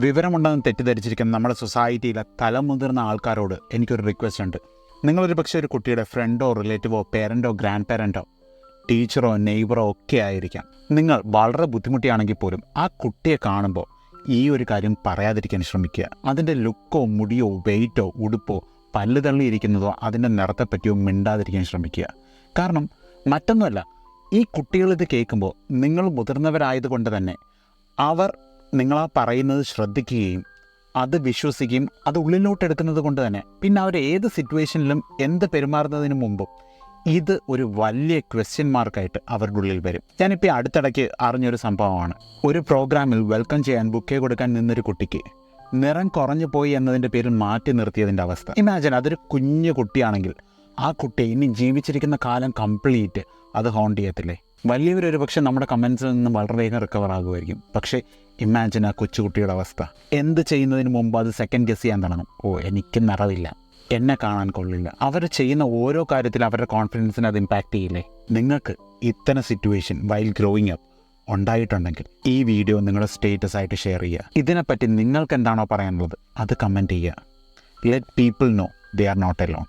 വിവരമുണ്ടെന്ന് തെറ്റിദ്ധരിച്ചിരിക്കുന്ന നമ്മുടെ സൊസൈറ്റിയിലെ തലമുതിർന്ന ആൾക്കാരോട് എനിക്കൊരു റിക്വസ്റ്റ് ഉണ്ട്. നിങ്ങളൊരു പക്ഷേ ഒരു കുട്ടിയുടെ ഫ്രണ്ടോ റിലേറ്റീവോ പേരൻറ്റോ ഗ്രാൻഡ് പേരൻറ്റോ ടീച്ചറോ നെയ്ബറോ ഒക്കെ ആയിരിക്കാം. നിങ്ങൾ വളരെ ബുദ്ധിമുട്ടിയാണെങ്കിൽ പോലും ആ കുട്ടിയെ കാണുമ്പോൾ ഈ ഒരു കാര്യം പറയാതിരിക്കാൻ ശ്രമിക്കുക. അതിൻ്റെ ലുക്കോ മുടിയോ വെയിറ്റോ ഉടുപ്പോ പല്ല് തള്ളിയിരിക്കുന്നതോ അതിൻ്റെ നിറത്തെപ്പറ്റിയോ മിണ്ടാതിരിക്കാൻ ശ്രമിക്കുക. കാരണം മറ്റൊന്നുമല്ല, ഈ കുട്ടികളിത് കേൾക്കുമ്പോൾ നിങ്ങൾ മുതിർന്നവരായതുകൊണ്ട് തന്നെ അവർ നിങ്ങളാ പറയുന്നത് ശ്രദ്ധിക്കുകയും അത് വിശ്വസിക്കുകയും അത് ഉള്ളിലോട്ടെടുക്കുന്നത് കൊണ്ട് തന്നെ പിന്നെ അവർ ഏത് സിറ്റുവേഷനിലും എന്ത് പെരുമാറുന്നതിന് മുമ്പും ഇത് ഒരു വലിയ ക്വസ്റ്റ്യൻ മാർക്കായിട്ട് അവരുടെ ഉള്ളിൽ വരും. ഞാനിപ്പോൾ അടുത്തിടയ്ക്ക് അറിഞ്ഞൊരു സംഭവമാണ്. ഒരു പ്രോഗ്രാമിൽ വെൽക്കം ചെയ്യാൻ ബുക്കേ കൊടുക്കാൻ നിന്നൊരു കുട്ടിക്ക് നിറം കുറഞ്ഞു പോയി എന്നതിൻ്റെ പേരിൽ മാറ്റി നിർത്തിയതിൻ്റെ അവസ്ഥ. ഇമാജിൻ, അതൊരു കുഞ്ഞു കുട്ടിയാണെങ്കിൽ ആ കുട്ടി ഇനി ജീവിച്ചിരിക്കുന്ന കാലം കംപ്ലീറ്റ് അത് ഹോണ്ട് ചെയ്യത്തില്ലേ? വലിയവരൊരു പക്ഷേ നമ്മുടെ കമൻസിൽ നിന്നും വളരെ വേഗം റിക്കവർ ആകുമായിരിക്കും. പക്ഷേ ഇമാജിൻ ആ കൊച്ചുകുട്ടിയുടെ അവസ്ഥ. എന്ത് ചെയ്യുന്നതിന് മുമ്പ് അത് സെക്കൻഡ് ഗസ് ചെയ്യാൻ തുടങ്ങും. എനിക്ക് നിറവില്ല, എന്നെ കാണാൻ കൊള്ളില്ല. അവർ ചെയ്യുന്ന ഓരോ കാര്യത്തിലും അവരുടെ കോൺഫിഡൻസിനെ അത് ഇമ്പാക്റ്റ് ചെയ്യില്ലേ? നിങ്ങൾക്ക് ഇത്തരം സിറ്റുവേഷൻ വൈൽ ഗ്രോയിങ് അപ്പ് ഉണ്ടായിട്ടുണ്ടെങ്കിൽ ഈ വീഡിയോ നിങ്ങളുടെ സ്റ്റേറ്റസ് ആയിട്ട് ഷെയർ ചെയ്യുക. ഇതിനെപ്പറ്റി നിങ്ങൾക്ക് എന്താണോ പറയാനുള്ളത് അത് കമൻറ്റ് ചെയ്യുക. Let people know they are not alone.